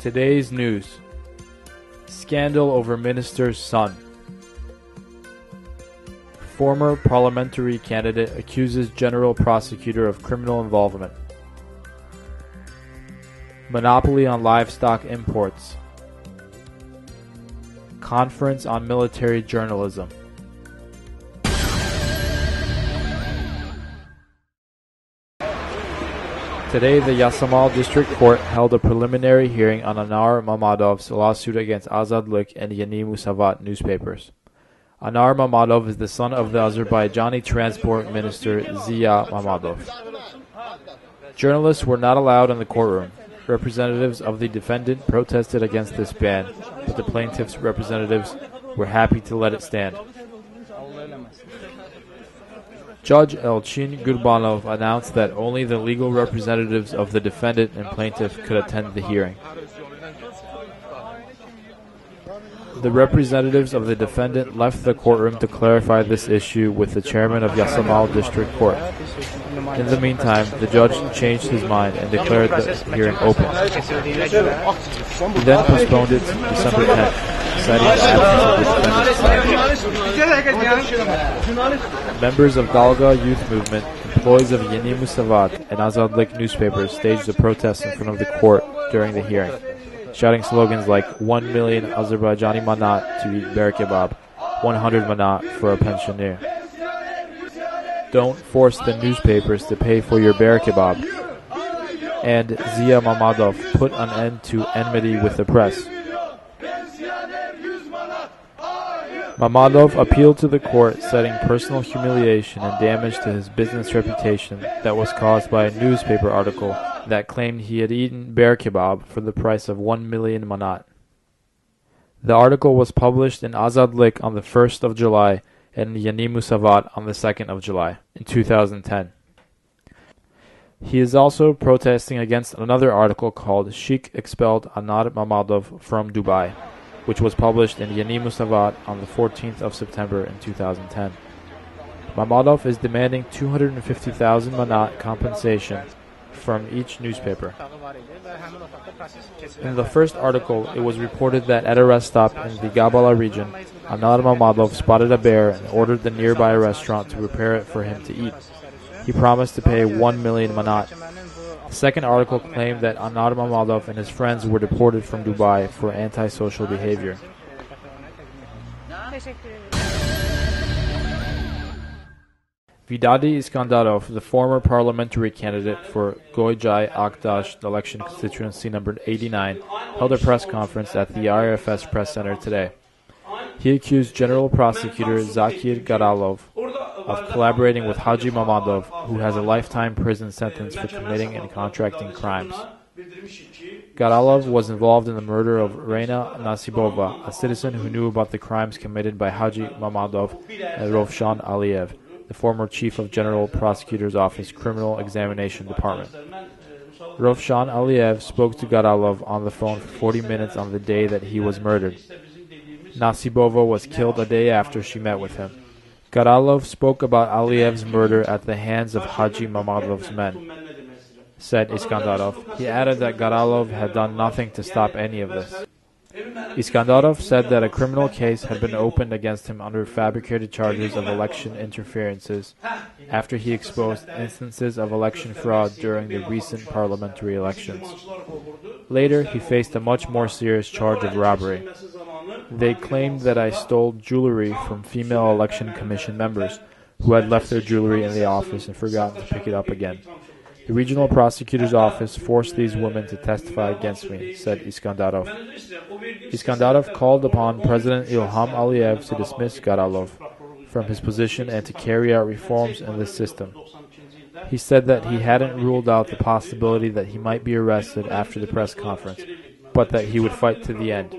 Today's news. Scandal over minister's son. Former parliamentary candidate accuses general prosecutor of criminal involvement. Monopoly on livestock imports. Conference on military journalism. Today, the Yasamal District Court held a preliminary hearing on Anar Mammadov's lawsuit against Azadlyk and Yeni Musavat newspapers. Anar Mammadov is the son of the Azerbaijani Transport Minister Ziya Mammadov. Journalists were not allowed in the courtroom. Representatives of the defendant protested against this ban, but the plaintiff's representatives were happy to let it stand. Judge Elchin Gurbanov announced that only the legal representatives of the defendant and plaintiff could attend the hearing. The representatives of the defendant left the courtroom to clarify this issue with the chairman of Yasamal District Court. In the meantime, the judge changed his mind and declared the hearing open. He then postponed it to December 10th, citing the absence of the defendant's. Members of Dalga Youth Movement, employees of Yeni Musavat and Azadlyk newspapers staged a protest in front of the court during the hearing, shouting slogans like 1 million Azerbaijani manat to eat bear kebab, 100 manat for a pensioner. Don't force the newspapers to pay for your bear kebab. And Ziya Mammadov put an end to enmity with the press. Mammadov appealed to the court, citing personal humiliation and damage to his business reputation that was caused by a newspaper article that claimed he had eaten bear kebab for the price of 1 million manat. The article was published in Azadlyk on the 1st of July and Yeni Musavat on the 2nd of July in 2010. He is also protesting against another article called Sheikh Expelled Anar Mammadov from Dubai, which was published in Yeni Musavat on the 14th of September in 2010. Mammadov is demanding 250,000 manat compensation from each newspaper. In the first article, it was reported that at a rest stop in the Gabala region, Anar Mammadov spotted a bear and ordered the nearby restaurant to prepare it for him to eat. He promised to pay 1 million manat. The second article claimed that Anar Mammadov and his friends were deported from Dubai for antisocial behavior. Vidadi Iskandarov, the former parliamentary candidate for Goyjay Akdash election constituency number 89, held a press conference at the IRFS Press Center today. He accused General Prosecutor Zakir Garalov of collaborating with Haji Mammadov, who has a lifetime prison sentence for committing and contracting crimes. Garalov was involved in the murder of Reina Nasibova, a citizen who knew about the crimes committed by Haji Mammadov and Rovshan Aliyev, the former chief of General Prosecutor's Office Criminal Examination Department. Rovshan Aliyev spoke to Garalov on the phone for 40 minutes on the day that he was murdered. Nasibova was killed a day after she met with him. Garalov spoke about Aliyev's murder at the hands of Haji Mammadov's men, said Iskandarov. He added that Garalov had done nothing to stop any of this. Iskandarov said that a criminal case had been opened against him under fabricated charges of election interferences after he exposed instances of election fraud during the recent parliamentary elections. Later, he faced a much more serious charge of robbery. They claimed that I stole jewelry from female election commission members who had left their jewelry in the office and forgotten to pick it up again. The regional prosecutor's office forced these women to testify against me, said Iskandarov. Iskandarov called upon President Ilham Aliyev to dismiss Garalov from his position and to carry out reforms in the system. He said that he hadn't ruled out the possibility that he might be arrested after the press conference, but that he would fight to the end.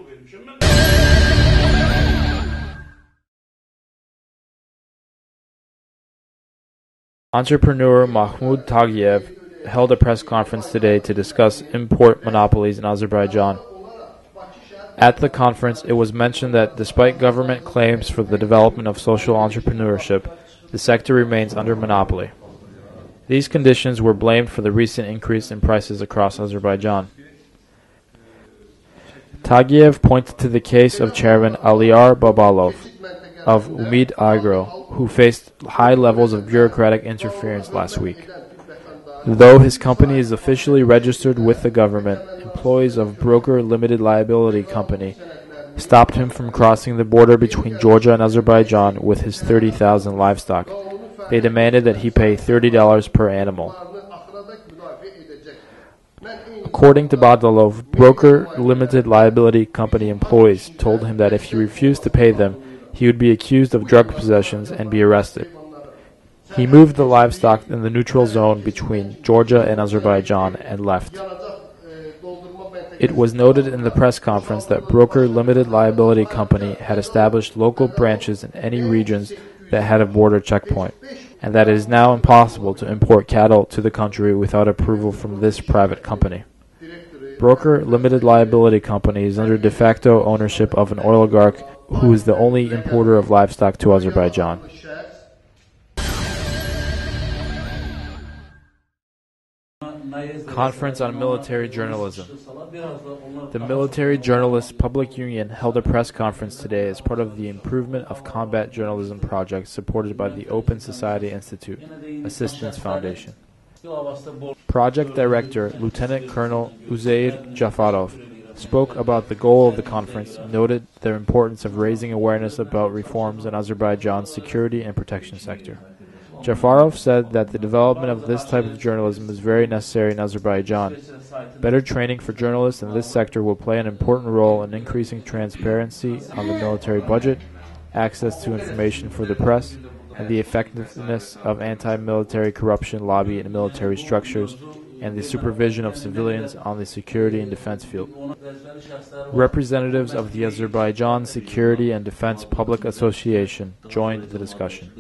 Entrepreneur Mahmoud Tagiev held a press conference today to discuss import monopolies in Azerbaijan. At the conference, it was mentioned that despite government claims for the development of social entrepreneurship, the sector remains under monopoly. These conditions were blamed for the recent increase in prices across Azerbaijan. Tagiev pointed to the case of Chairman Aliar Babalov of Umid Agro, who faced high levels of bureaucratic interference last week. Though his company is officially registered with the government, employees of Broker Limited Liability Company stopped him from crossing the border between Georgia and Azerbaijan with his 30,000 livestock. They demanded that he pay $30 per animal. According to Badalov, Broker Limited Liability Company employees told him that if he refused to pay them, he would be accused of drug possessions and be arrested. He moved the livestock in the neutral zone between Georgia and Azerbaijan and left. It was noted in the press conference that Broker Limited Liability Company had established local branches in any regions that had a border checkpoint, and that it is now impossible to import cattle to the country without approval from this private company. Broker Limited Liability Company is under de facto ownership of an oligarch who is the only importer of livestock to Azerbaijan. Conference on Military Journalism. The Military Journalists Public Union held a press conference today as part of the Improvement of Combat Journalism project supported by the Open Society Institute Assistance Foundation. Project Director Lieutenant Colonel Uzair Jafarov spoke about the goal of the conference and noted the importance of raising awareness about reforms in Azerbaijan's security and protection sector. Jafarov said that the development of this type of journalism is very necessary in Azerbaijan. Better training for journalists in this sector will play an important role in increasing transparency on the military budget, access to information for the press, and the effectiveness of anti-military corruption lobby in military structures, and the supervision of civilians on the security and defense field. Representatives of the Azerbaijan Security and Defense Public Association joined the discussion.